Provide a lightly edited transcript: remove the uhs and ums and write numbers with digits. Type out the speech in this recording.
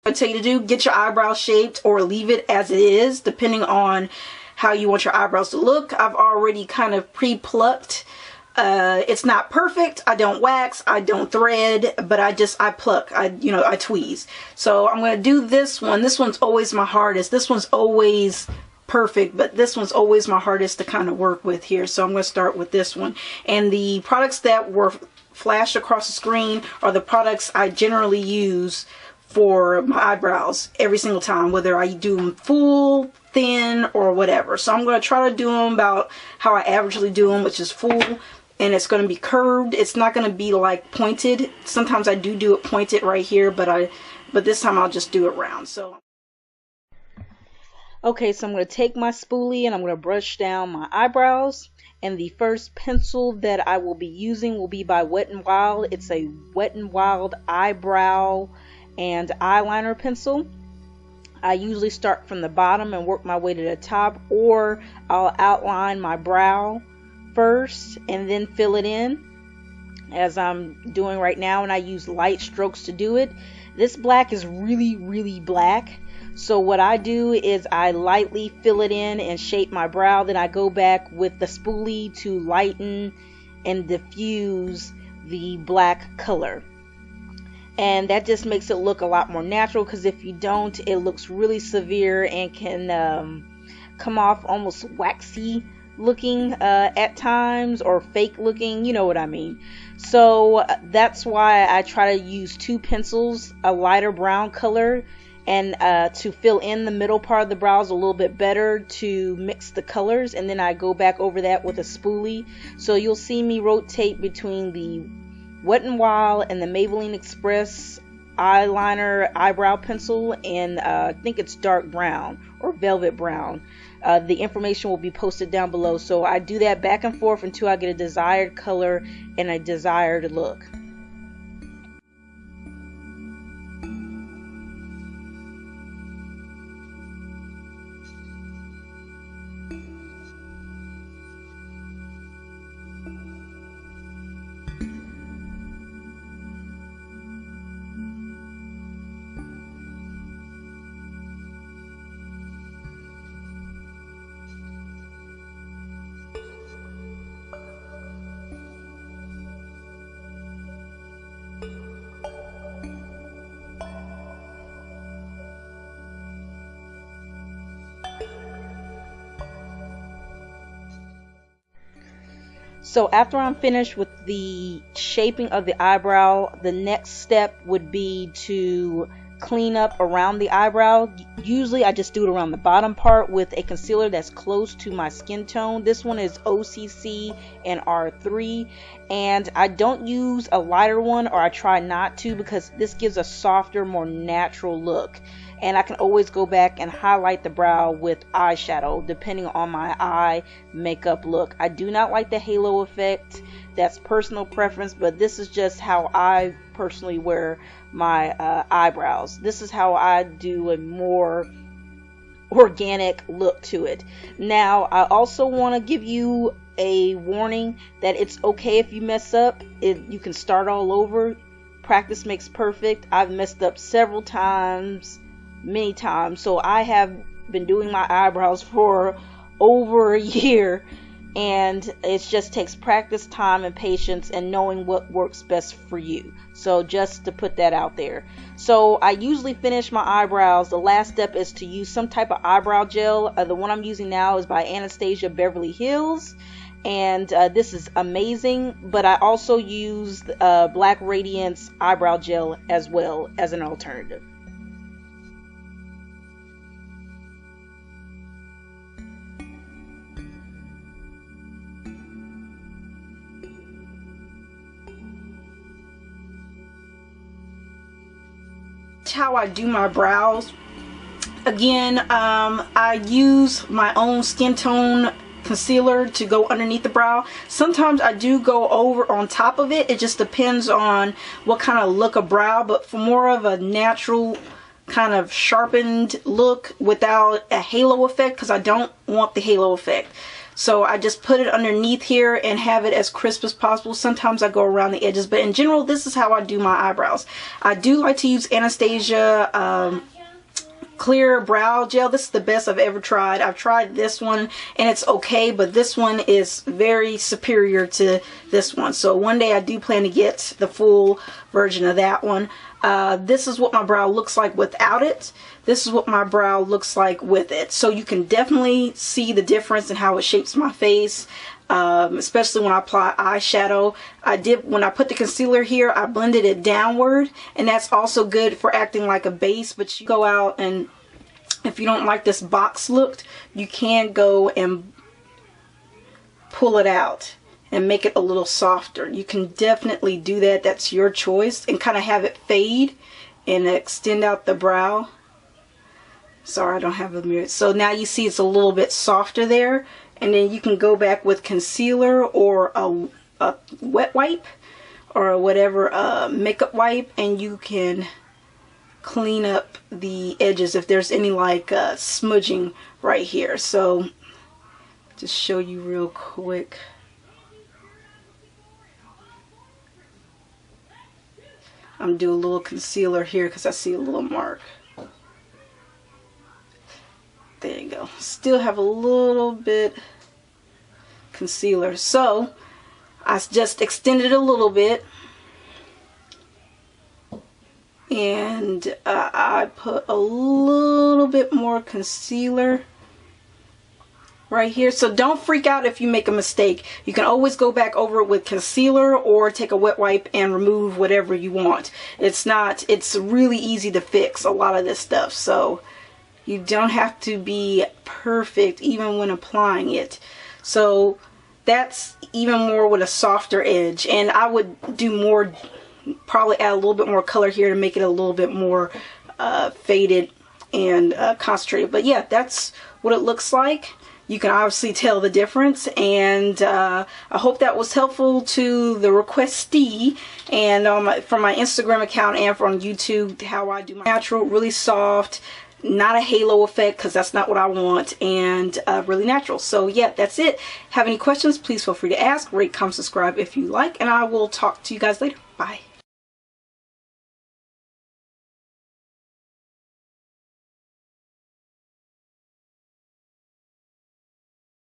I tell you to do, get your eyebrows shaped or leave it as it is, depending on how you want your eyebrows to look. I've already kind of pre-plucked. It's not perfect. I don't wax, I don't thread, but I pluck, I tweeze. So I'm going to do this one. This one's always my hardest. This one's always perfect, but this one's always my hardest to kind of work with here. So I'm going to start with this one. And the products that were flashed across the screen are the products I generally use for my eyebrows every single time, whether I do them full, thin, or whatever. So I'm going to try to do them about how I averagely do them, which is full, and it's going to be curved. It's not going to be like pointed. Sometimes I do it pointed right here, but this time I'll just do it round. So okay, so I'm going to take my spoolie and I'm going to brush down my eyebrows. And the first pencil that I will be using will be by Wet n Wild. It's a Wet n Wild eyebrow and eyeliner pencil. I usually start from the bottom and work my way to the top, or I'll outline my brow first and then fill it in, as I'm doing right now, and I use light strokes to do it. This black is really black, so what I do is I lightly fill it in and shape my brow, then I go back with the spoolie to lighten and diffuse the black color. And that just makes it look a lot more natural, because if you don't, it looks really severe and can come off almost waxy looking at times, or fake looking, you know what I mean. So that's why I try to use two pencils, a lighter brown color, and to fill in the middle part of the brows a little bit better, to mix the colors, and then I go back over that with a spoolie. So you'll see me rotate between the Wet n Wild and the Maybelline Express eyeliner eyebrow pencil, and I think it's dark brown or velvet brown. The information will be posted down below. So I do that back and forth until I get a desired color and a desired look. So after I'm finished with the shaping of the eyebrow, the next step would be to clean up around the eyebrow. Usually I just do it around the bottom part with a concealer that's close to my skin tone. This one is OCC and R3, and I don't use a lighter one, or I try not to, because this gives a softer, more natural look. And I can always go back and highlight the brow with eyeshadow depending on my eye makeup look. I do not like the halo effect. That's personal preference, but this is just how I personally wear my eyebrows. This is how I do a more organic look to it. Now, I also want to give you a warning that it's okay if you mess up. You can start all over. Practice makes perfect. I've messed up several times, many times. So I have been doing my eyebrows for over a year, and it just takes practice, time, and patience, and knowing what works best for you. So just to put that out there. So I usually finish my eyebrows. The last step is to use some type of eyebrow gel. The one I'm using now is by Anastasia Beverly Hills, and this is amazing. But I also use Black Radiance eyebrow gel as well as an alternative. How I do my brows. Again, I use my own skin tone concealer to go underneath the brow. Sometimes I do go over on top of it. It just depends on what kind of look of brow, but for more of a natural kind of sharpened look without a halo effect, because I don't want the halo effect. So I just put it underneath here and have it as crisp as possible. Sometimes I go around the edges, but in general, this is how I do my eyebrows. I do like to use Anastasia clear brow gel. This is the best I've ever tried. I've tried this one and it's okay, but this one is very superior to this one. So one day I do plan to get the full version of that one. This is what my brow looks like without it. This is what my brow looks like with it. So you can definitely see the difference in how it shapes my face. Especially when I apply eyeshadow. When I put the concealer here, I blended it downward, and that's also good for acting like a base. But you go out, and if you don't like this box look, you can go and pull it out and make it a little softer. You can definitely do that. That's your choice, and kind of have it fade and extend out the brow. Sorry, I don't have a mirror. So now you see it's a little bit softer there. And then you can go back with concealer or a wet wipe or whatever makeup wipe, and you can clean up the edges if there's any like smudging right here. So just show you real quick. I'm gonna do a little concealer here because I see a little mark. There you go. Still have a little bit concealer. So I just extended a little bit, and I put a little bit more concealer right here. So don't freak out if you make a mistake. You can always go back over it with concealer or take a wet wipe and remove whatever you want. It's really easy to fix a lot of this stuff. So you don't have to be perfect even when applying it. So that's even more with a softer edge. And I would do more, probably add a little bit more color here to make it a little bit more faded and concentrated. But yeah, that's what it looks like. You can obviously tell the difference, and I hope that was helpful to the requestee, and from my Instagram account and from YouTube, how I do my natural, really soft, not a halo effect because that's not what I want, and really natural. So yeah, that's it. Have any questions, please feel free to ask. Rate, comment, subscribe if you like, and I will talk to you guys later. Bye.